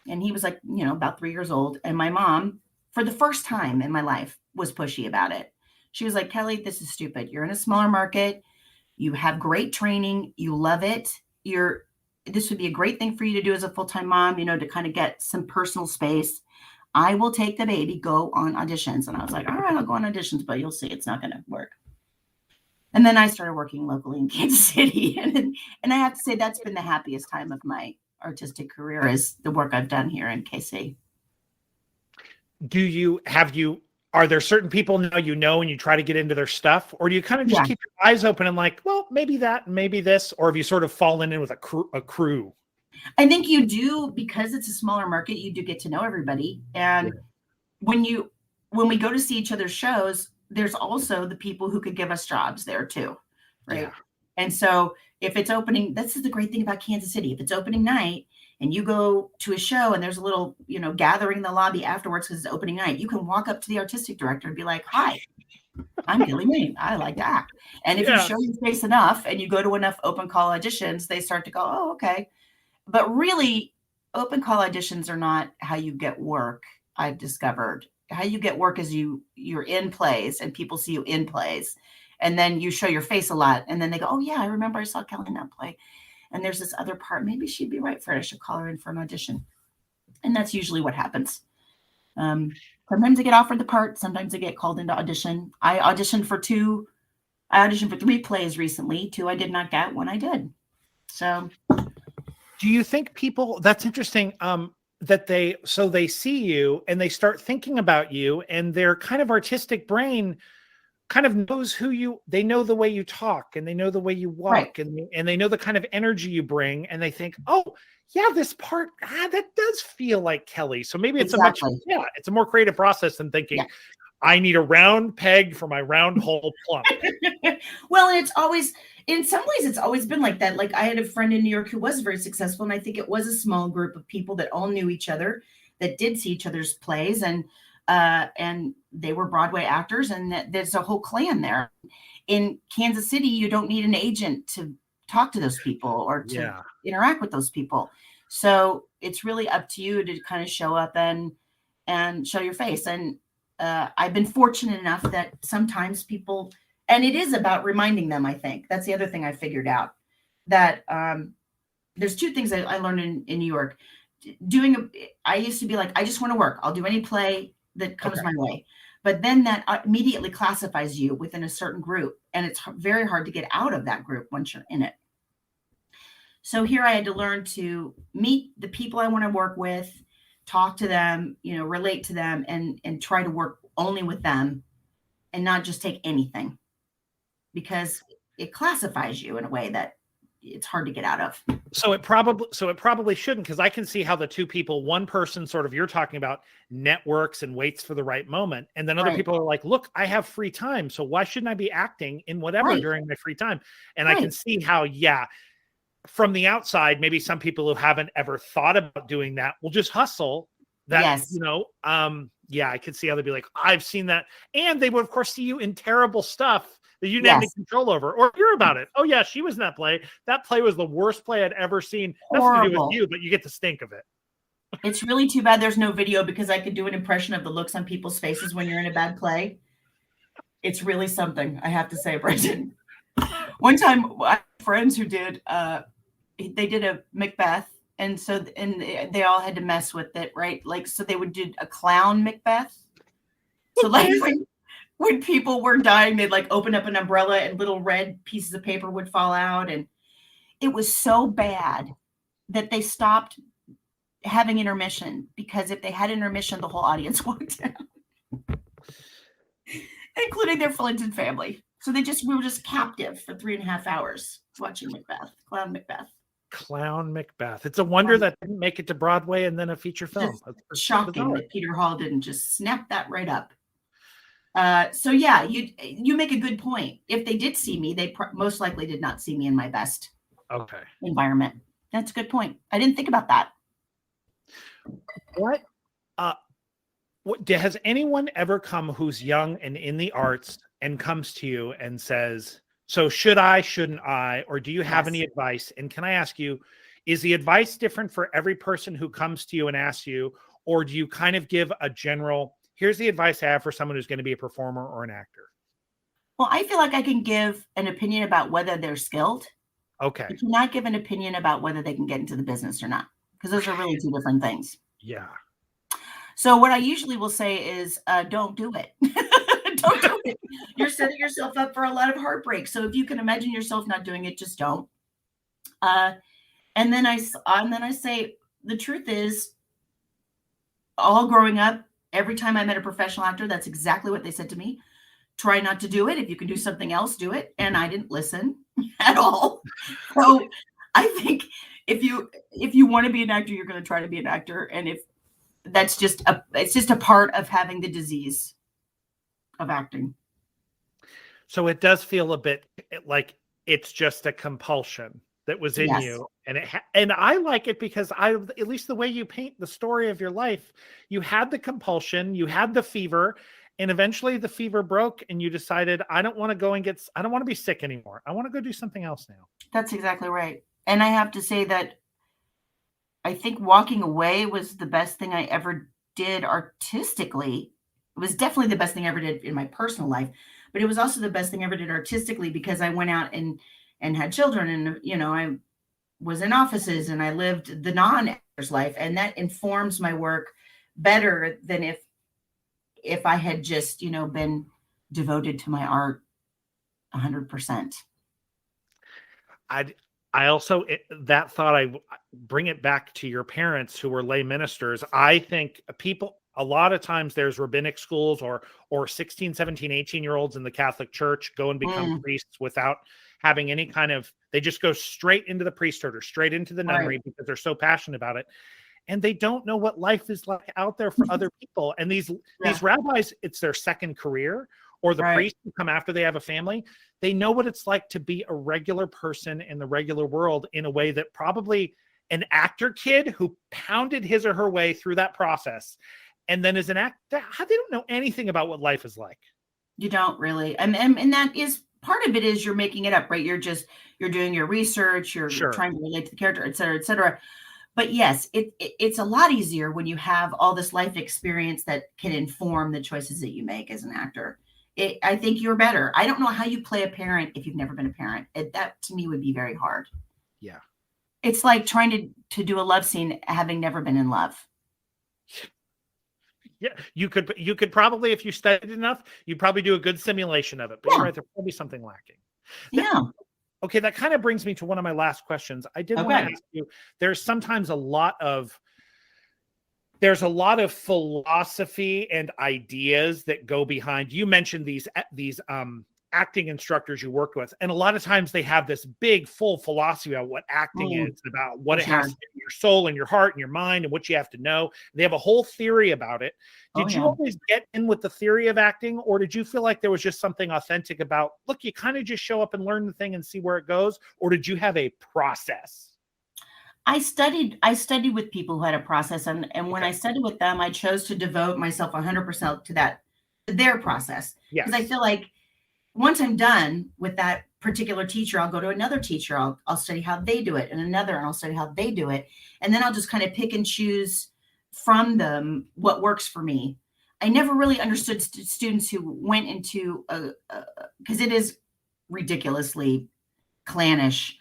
S1: and he was like, about 3 years old. And my mom, for the first time in my life, was pushy about it. She was like, Kelly, this is stupid. You're in a smaller market. You have great training. You love it. You're this would be a great thing for you to do as a full-time mom, to kind of get some personal space. I will take the baby, go on auditions. And I was like, all right, I'll go on auditions, but you'll see, it's not going to work. And then I started working locally in Kansas City. And I have to say, that's been the happiest time of my artistic career, is the work I've done here in KC.
S2: Are there certain people now and you try to get into their stuff, or do you kind of just keep your eyes open and like, well, maybe that, maybe this, or have you sort of fallen in with a crew?
S1: I think you do, because it's a smaller market, you do get to know everybody. And when we go to see each other's shows, there's also the people who could give us jobs there too. Right. Yeah. And so if it's opening, this is the great thing about Kansas City. If it's opening night and you go to a show and there's a little, gathering in the lobby afterwards because it's opening night, you can walk up to the artistic director and be like, hi, I'm Gilly Main. I like to act. And if you show your face enough and you go to enough open call auditions, they start to go, oh, okay. But really, open call auditions are not how you get work, I've discovered. How you get work is you're in plays and people see you in plays. And then you show your face a lot. And then they go, oh, yeah, I remember I saw Kelly in that play. And there's this other part. Maybe she'd be right for it. I should call her in for an audition. And that's usually what happens. Sometimes I get offered the part. Sometimes I get called into audition. I auditioned for 3 plays recently. 2 I did not get, 1 I did. So...
S2: Do you think people, that's interesting, that they see you and they start thinking about you, and their kind of artistic brain kind of knows they know the way you talk, and they know the way you walk, and they know the kind of energy you bring, and they think, oh yeah, this part, that does feel like Kelly. So maybe it's it's a more creative process than thinking, I need a round peg for my round hole plump.
S1: Well, and in some ways, it's always been like that. Like, I had a friend in New York who was very successful, and I think it was a small group of people that all knew each other, that did see each other's plays, and they were Broadway actors, and there's a whole clan there. In Kansas City, you don't need an agent to talk to those people or to interact with those people. So it's really up to you to kind of show up and show your face. And I've been fortunate enough that sometimes people, and it is about reminding them, I think. That's the other thing I figured out, that there's 2 things I learned in New York. I used to be like, I just want to work. I'll do any play that comes my way. But then that immediately classifies you within a certain group. And it's very hard to get out of that group once you're in it. So here I had to learn to meet the people I want to work with, talk to them, relate to them, and try to work only with them and not just take anything, because it classifies you in a way that it's hard to get out of.
S2: So it probably shouldn't, because I can see how the 2 people, one person sort of, you're talking about, networks and waits for the right moment. And then other people are like, look, I have free time, so why shouldn't I be acting in whatever during my free time? And I can see how, from the outside, maybe some people who haven't ever thought about doing that will just hustle that, I could see how they'd be like, I've seen that. And they would, of course, see you in terrible stuff that you didn't have any control over, or hear about it. Oh yeah, she was in that play. That play was the worst play I'd ever seen. Nothing to do with you, but you get the stink of it.
S1: It's really too bad there's no video, because I could do an impression of the looks on people's faces when you're in a bad play. It's really something, I have to say, Brendan. One time, I had friends who did, they did a Macbeth, and they all had to mess with it, right? Like, so they would do a clown Macbeth. So like when people were dying, they'd like open up an umbrella and little red pieces of paper would fall out. And it was so bad that they stopped having intermission, because if they had intermission, the whole audience walked out, including their friends and family. So we were just captive for 3.5 hours watching Macbeth, Clown Macbeth.
S2: It's a wonder that didn't make it to Broadway and then a feature film.
S1: It's shocking that Peter Hall didn't just snap that right up. So yeah, you make a good point. If they did see me, they most likely did not see me in my best environment. That's a good point. I didn't think about that.
S2: What has anyone ever come who's young and in the arts and comes to you and says, so shouldn't I, or do you have any advice? And can I ask you, is the advice different for every person who comes to you and asks you, or do you kind of give a general, here's the advice I have for someone who's going to be a performer or an actor?
S1: Well, I feel like I can give an opinion about whether they're skilled.
S2: Okay.
S1: You cannot give an opinion about whether they can get into the business or not, because those are really two different things.
S2: Yeah.
S1: So what I usually will say is, don't do it. Don't do it. You're setting yourself up for a lot of heartbreak. So if you can imagine yourself not doing it, just don't. Uh, and then I say the truth is, all growing up, every time I met a professional actor, that's exactly what they said to me. Try not to do it. If you can do something else, do it. And I didn't listen at all. So I think if you want to be an actor, you're going to try to be an actor. And if it's just a part of having the disease of acting.
S2: So it does feel a bit like it's just a compulsion that was in
S1: Yes.
S2: you, and and I like it because at least the way you paint the story of your life, you had the compulsion, you had the fever, and eventually the fever broke, and you decided, I don't want to be sick anymore. I want to go do something else now.
S1: That's exactly right. And I have to say that I think walking away was the best thing I ever did artistically. It was definitely the best thing I ever did in my personal life, but it was also the best thing I ever did artistically because I went out and had children, and I was in offices and I lived the non-actor's life, and that informs my work better than if I had just, been devoted to my art 100%.
S2: I also, that thought, I bring it back to your parents who were lay ministers. I think a lot of times there's rabbinic schools or 16, 17, 18-year-olds in the Catholic Church go and become priests without having any kind of, they just go straight into the priesthood or straight into the nunnery because they're so passionate about it. And they don't know what life is like out there for other people. And these rabbis, it's their second career, or the priests who come after they have a family. They know what it's like to be a regular person in the regular world in a way that probably an actor kid who pounded his or her way through that process and then as an actor, they don't know anything about what life is like.
S1: You don't really. And that is part of it is you're making it up, right? You're doing your research, you're trying to relate to the character, et cetera, et cetera. But yes, it's a lot easier when you have all this life experience that can inform the choices that you make as an actor. I think you're better. I don't know how you play a parent if you've never been a parent. That to me would be very hard.
S2: Yeah.
S1: It's like trying to do a love scene having never been in love.
S2: Yeah, you could probably, if you studied enough, you'd probably do a good simulation of it. But you're right, there'll probably something lacking. Okay, that kind of brings me to one of my last questions. I did want to ask you, there's sometimes a lot of philosophy and ideas that go behind. You mentioned these acting instructors you worked with, and a lot of times they have this big full philosophy about what acting is, about what it has to do with your soul and your heart and your mind and what you have to know. They have a whole theory about it. Did you always get in with the theory of acting, or did you feel like there was just something authentic about, look, you kind of just show up and learn the thing and see where it goes? Or did you have a process?
S1: I studied with people who had a process, and when I studied with them, I chose to devote myself 100% to their process. Because I feel like once I'm done with that particular teacher, I'll go to another teacher. I'll study how they do it, and another, and I'll study how they do it. And then I'll just kind of pick and choose from them what works for me. I never really understood students who went into because it is ridiculously clannish.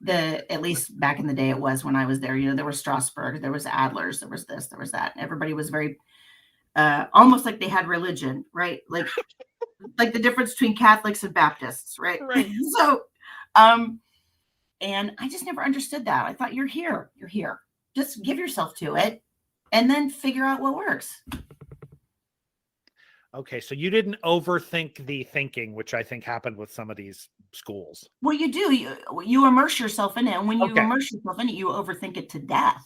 S1: At least back in the day, it was when I was there. There was Strasberg, there was Adler's, there was this, there was that. Everybody was very almost like they had religion, right? Like the difference between Catholics and Baptists, right? So, and I just never understood that. I thought, you're here. Just give yourself to it and then figure out what works.
S2: Okay, so you didn't overthink the thinking, which I think happened with some of these schools.
S1: Well, you do. You immerse yourself in it. And when you immerse yourself in it, you overthink it to death.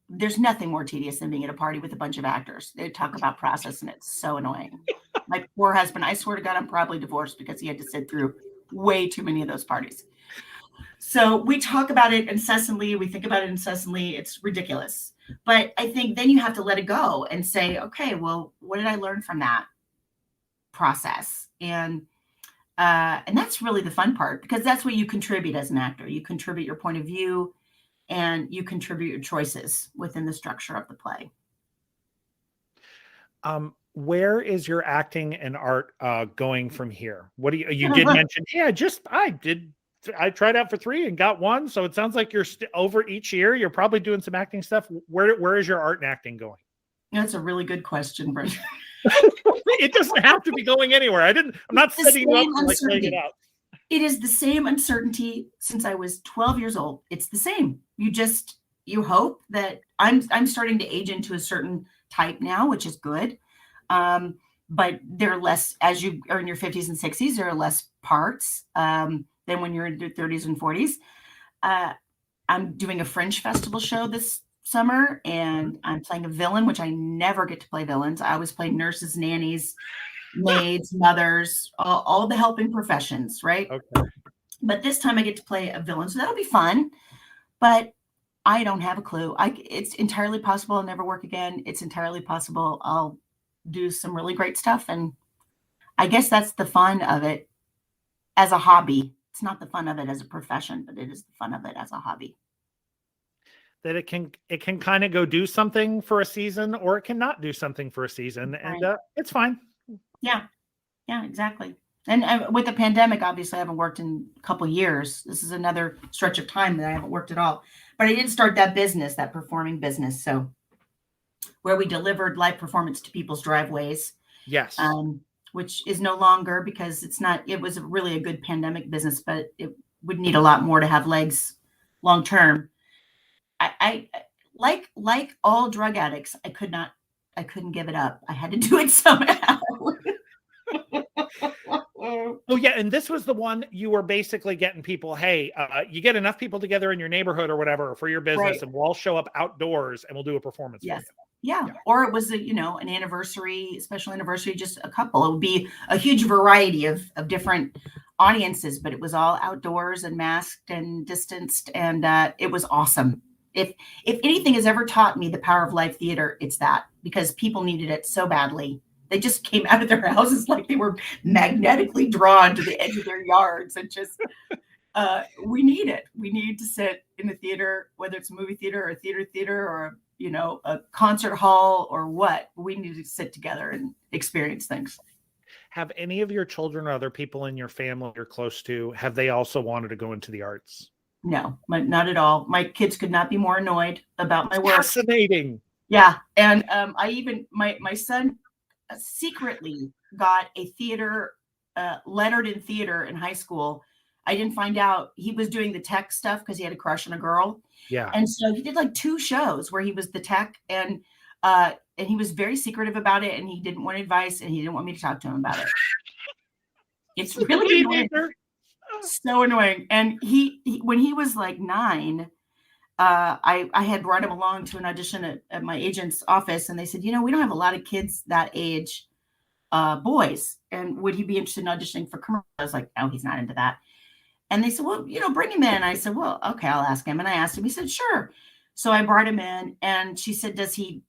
S1: There's nothing more tedious than being at a party with a bunch of actors. They talk about process, and it's so annoying. My poor husband, I swear to God, I'm probably divorced because he had to sit through way too many of those parties. So we talk about it incessantly. We think about it incessantly. It's ridiculous. But I think then you have to let it go and say, okay, well, what did I learn from that process? And that's really the fun part, because that's what you contribute as an actor. You contribute your point of view, and you contribute your choices within the structure of the play.
S2: Where is your acting and art going from here? What do you did mention? Yeah, I did I tried out for 3 and got 1. So it sounds like you're over each year. You're probably doing some acting stuff. Where is your art and acting going?
S1: That's a really good question, Brent.
S2: It doesn't have to be going anywhere. I'm not setting you up to like laying it out.
S1: It is the same uncertainty since I was 12 years old. It's the same. You hope that I'm starting to age into a certain type now, which is good. But there are less, as you are in your 50s and 60s, there are less parts than when you're in your 30s and 40s. I'm doing a Fringe Festival show this summer, and I'm playing a villain, which I never get to play villains. I always play nurses, nannies, maids, mothers, all the helping professions, right?
S2: Okay.
S1: But this time I get to play a villain, so that'll be fun. But I don't have a clue. It's entirely possible I'll never work again. It's entirely possible I'll do some really great stuff. And I guess that's the fun of it as a hobby. It's not the fun of it as a profession, but it is the fun of it as a hobby.
S2: That it can kind of go do something for a season, or it can not do something for a season, and it's fine.
S1: Yeah, exactly. And with the pandemic, obviously, I haven't worked in a couple of years. This is another stretch of time that I haven't worked at all. But I did start that business, that performing business. So where we delivered live performance to people's driveways.
S2: Yes.
S1: Which is no longer, because it was really a good pandemic business, but it would need a lot more to have legs long term. I like all drug addicts, I couldn't give it up. I had to do it somehow.
S2: Oh yeah, and this was the one you were basically getting people, hey, you get enough people together in your neighborhood or whatever for your business, right, and we'll all show up outdoors and we'll do a performance.
S1: Yes. Yeah. Or it was an anniversary, special anniversary, just a couple. It would be a huge variety of different audiences, but it was all outdoors and masked and distanced, and it was awesome. If anything has ever taught me the power of live theater, it's that, because people needed it so badly. They just came out of their houses like they were magnetically drawn to the edge of their yards, and just we need it. We need to sit in the theater, whether it's a movie theater or a theater or a concert hall or what. We need to sit together and experience things.
S2: Have any of your children or other people in your family you're close to, have they also wanted to go into the arts?
S1: No, not at all. My kids could not be more annoyed about my work.
S2: Fascinating.
S1: Yeah. And my son secretly got a theater, lettered in theater in high school. I didn't find out he was doing the tech stuff because he had a crush on a girl.
S2: Yeah.
S1: And so he did like 2 shows where he was the tech, and he was very secretive about it, and he didn't want advice, and he didn't want me to talk to him about it. It's really annoying. So annoying. And he when he was like 9, I had brought him along to an audition at my agent's office, and they said, we don't have a lot of kids that age, boys, and would he be interested in auditioning for commercials? I was like, no, he's not into that. And they said, well, bring him in. I said, well, okay, I'll ask him. And I asked him. He said, sure. So I brought him in, and she said, does he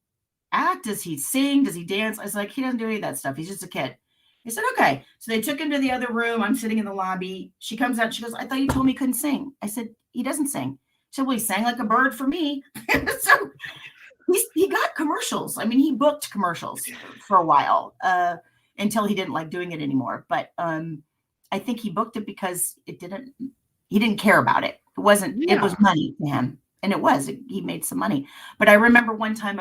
S1: act? Does he sing? Does he dance? I was like, he doesn't do any of that stuff. He's just a kid. He said, okay. So they took him to the other room. I'm sitting in the lobby. She comes out. She goes, I thought you told me he couldn't sing. I said, he doesn't sing. She said, well, he sang like a bird for me. So he got commercials. I mean, he booked commercials for a while until he didn't like doing it anymore. But I think he booked it because he didn't care about it. It wasn't, It was money to him. And he made some money. But I remember one time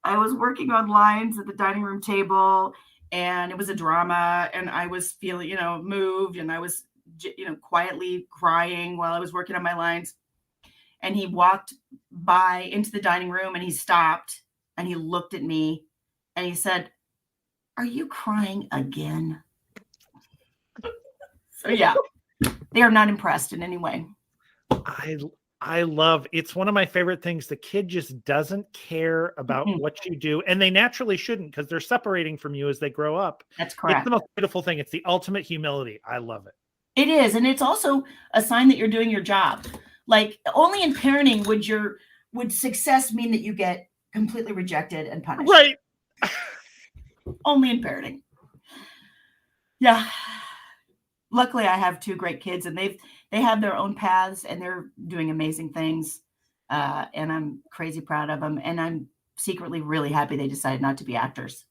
S1: I was working on lines at the dining room table, and it was a drama, and I was feeling, moved, and I was, quietly crying while I was working on my lines. And he walked by into the dining room, and he stopped, and he looked at me, and he said, are you crying again? So yeah, they are not impressed in any way.
S2: I love, it's one of my favorite things. The kid just doesn't care about what you do, and they naturally shouldn't, because they're separating from you as they grow up.
S1: That's correct.
S2: It's the most beautiful thing. It's the ultimate humility. I love it.
S1: It is. And it's also a sign that you're doing your job. Like, only in parenting would success mean that you get completely rejected and punished.
S2: Right.
S1: Only in parenting. Yeah. Luckily, I have 2 great kids, and they have their own paths, and they're doing amazing things. And I'm crazy proud of them. And I'm secretly really happy they decided not to be actors.